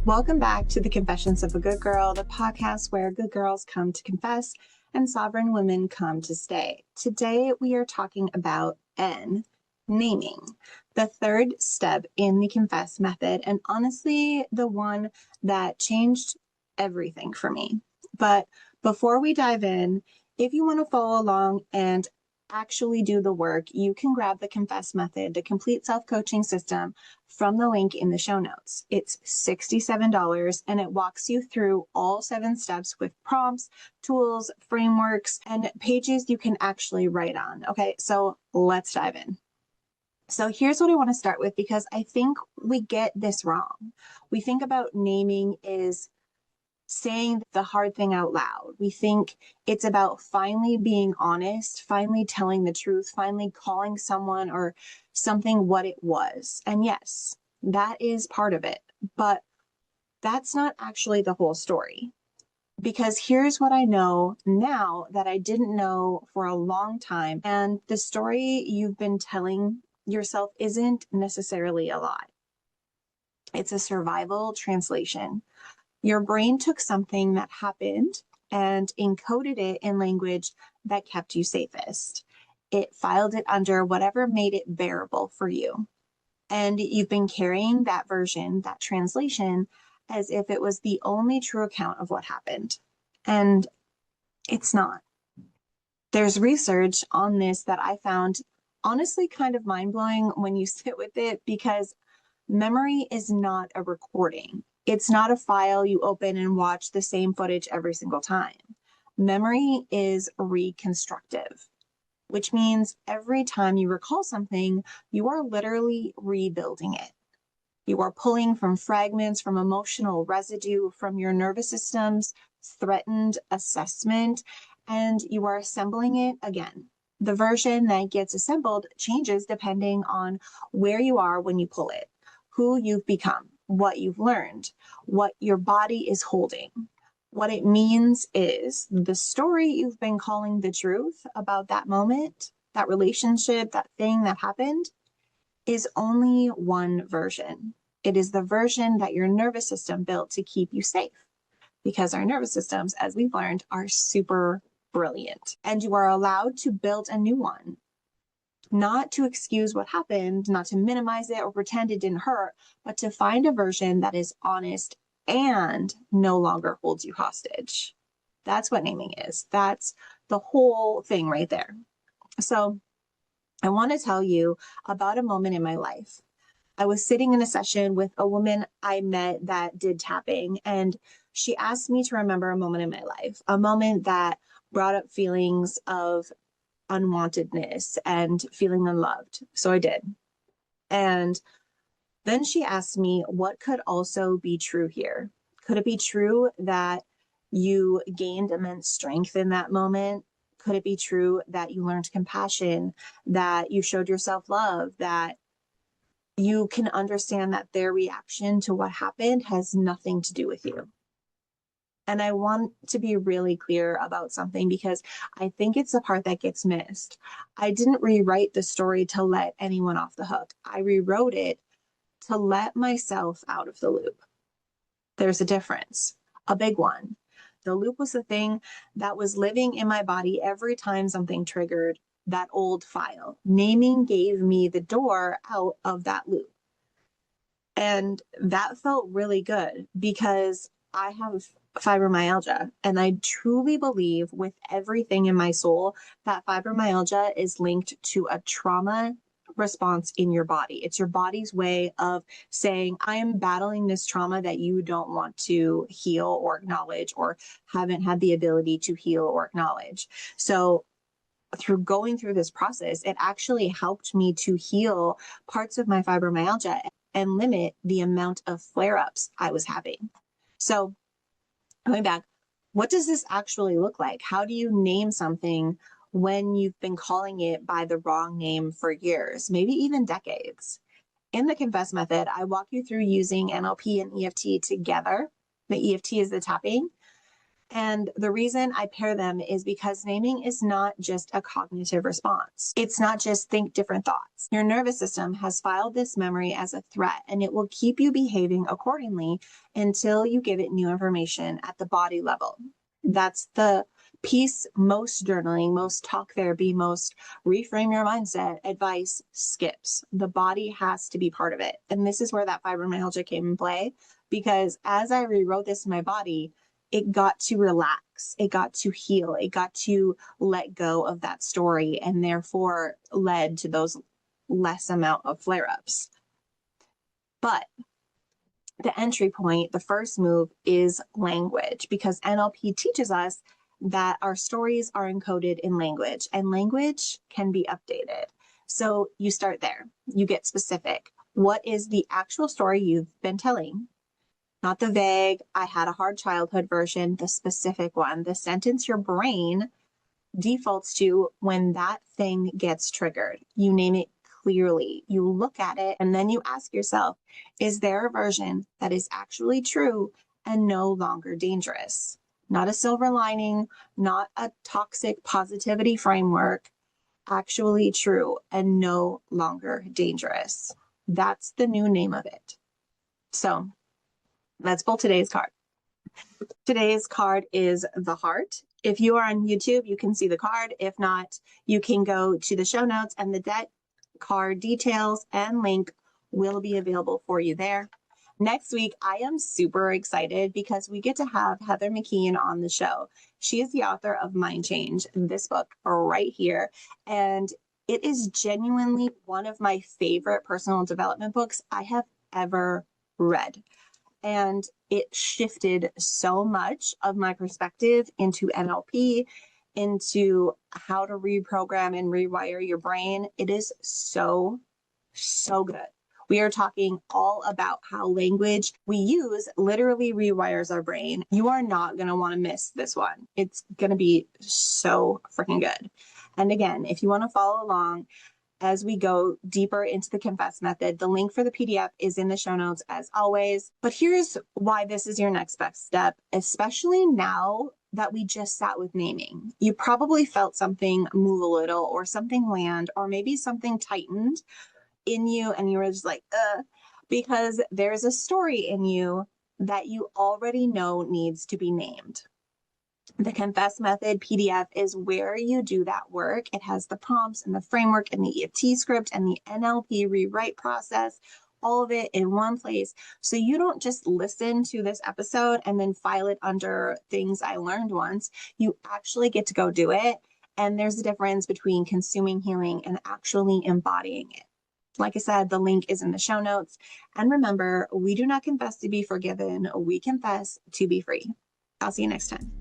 Welcome back to the Confessions of a Good Girl, the podcast where good girls come to confess and sovereign women come to stay. Today we are talking about naming, the third step in the confess method, and honestly, the one that changed everything for me. But before we dive in, if you want to follow along and actually do the work, you can grab the Confess Method, the complete self-coaching system, from the link in the show notes. It's $67 and it walks you through all 7 steps with prompts, tools, frameworks, and pages you can actually write on. Okay, so let's dive in. So here's what I want to start with, because I think we get this wrong. We think about naming is saying the hard thing out loud. We think it's about finally being honest, finally telling the truth, finally calling someone or something what it was. And yes, that is part of it, but that's not actually the whole story. Because here's what I know now that I didn't know for a long time. And the story you've been telling yourself isn't necessarily a lie. It's a survival translation. Your brain took something that happened and encoded it in language that kept you safest. It filed it under whatever made it bearable for you. And you've been carrying that version, that translation, as if it was the only true account of what happened. And it's not. There's research on this that I found honestly kind of mind-blowing when you sit with it, because memory is not a recording. It's not a file you open and watch the same footage every single time. Memory is reconstructive, which means every time you recall something, you are literally rebuilding it. You are pulling from fragments, from emotional residue, from your nervous system's threatened assessment, and you are assembling it again. The version that gets assembled changes depending on where you are when you pull it, who you've become, what you've learned, what your body is holding. What it means is the story you've been calling the truth about that moment, that relationship, that thing that happened, is only one version. It is the version that your nervous system built to keep you safe, because our nervous systems, as we've learned, are super brilliant. And you are allowed to build a new one. Not to excuse what happened, not to minimize it or pretend it didn't hurt, but to find a version that is honest and no longer holds you hostage. That's what naming is. That's the whole thing right there. So I want to tell you about a moment in my life. I was sitting in a session with a woman I met that did tapping, and she asked me to remember a moment in my life, a moment that brought up feelings of unwantedness and feeling unloved. So I did. And then she asked me what could also be true here. Could it be true that you gained immense strength in that moment? Could it be true that you learned compassion, that you showed yourself love, that you can understand that their reaction to what happened has nothing to do with you? And I want to be really clear about something, because I think it's the part that gets missed. I didn't rewrite the story to let anyone off the hook. I rewrote it to let myself out of the loop. There's a difference, a big one. The loop was the thing that was living in my body every time something triggered that old file. Naming gave me the door out of that loop. And that felt really good, because I have fibromyalgia, and I truly believe with everything in my soul that fibromyalgia is linked to a trauma response in your body. It's your body's way of saying, I am battling this trauma that you don't want to heal or acknowledge, or haven't had the ability to heal or acknowledge. So through going through this process, it actually helped me to heal parts of my fibromyalgia and limit the amount of flare-ups I was having. So going back, what does this actually look like? How do you name something when you've been calling it by the wrong name for years, maybe even decades? In the Confess Method, I walk you through using NLP and EFT together. The EFT is the tapping, And the reason I pair them is because naming is not just a cognitive response. It's not just think different thoughts. Your nervous system has filed this memory as a threat, and it will keep you behaving accordingly until you give it new information at the body level. That's the piece most journaling, most talk therapy, most reframe your mindset advice skips. The body has to be part of it. And this is where that fibromyalgia came in play, because as I rewrote this in my body, it got to relax, it got to heal, it got to let go of that story, and therefore led to those less amount of flare-ups. But the entry point, the first move is language, because NLP teaches us that our stories are encoded in language, and language can be updated. So you start there, you get specific. What is the actual story you've been telling? Not the vague, I had a hard childhood version, the specific one, the sentence your brain defaults to when that thing gets triggered. You name it clearly, you look at it, and then you ask yourself, is there a version that is actually true and no longer dangerous? Not a silver lining, not a toxic positivity framework, actually true and no longer dangerous. That's the new name of it. So let's pull today's card. Today's card is the heart. If you are on YouTube, you can see the card. If not, you can go to the show notes, and the deck card details and link will be available for you there. Next week, I am super excited because we get to have Heather McKean on the show. She is the author of Mind Change, this book right here. And it is genuinely one of my favorite personal development books I have ever read. And it shifted so much of my perspective into NLP, into how to reprogram and rewire your brain. It is so, so good. We are talking all about how language we use literally rewires our brain. You are not going to want to miss this one. It's going to be so freaking good. And again, if you want to follow along as we go deeper into the Confess method, the link for the PDF is in the show notes as always. But here's why this is your next best step, especially now that we just sat with naming. You probably felt something move a little, or something land, or maybe something tightened in you, and you were just like, because there's a story in you that you already know needs to be named. The Confess Method PDF is where you do that work. It has the prompts and the framework and the EFT script and the NLP rewrite process, all of it in one place. So you don't just listen to this episode and then file it under things I learned once. You actually get to go do it. And there's a difference between consuming healing and actually embodying it. Like I said, the link is in the show notes. And remember, we do not confess to be forgiven. We confess to be free. I'll see you next time.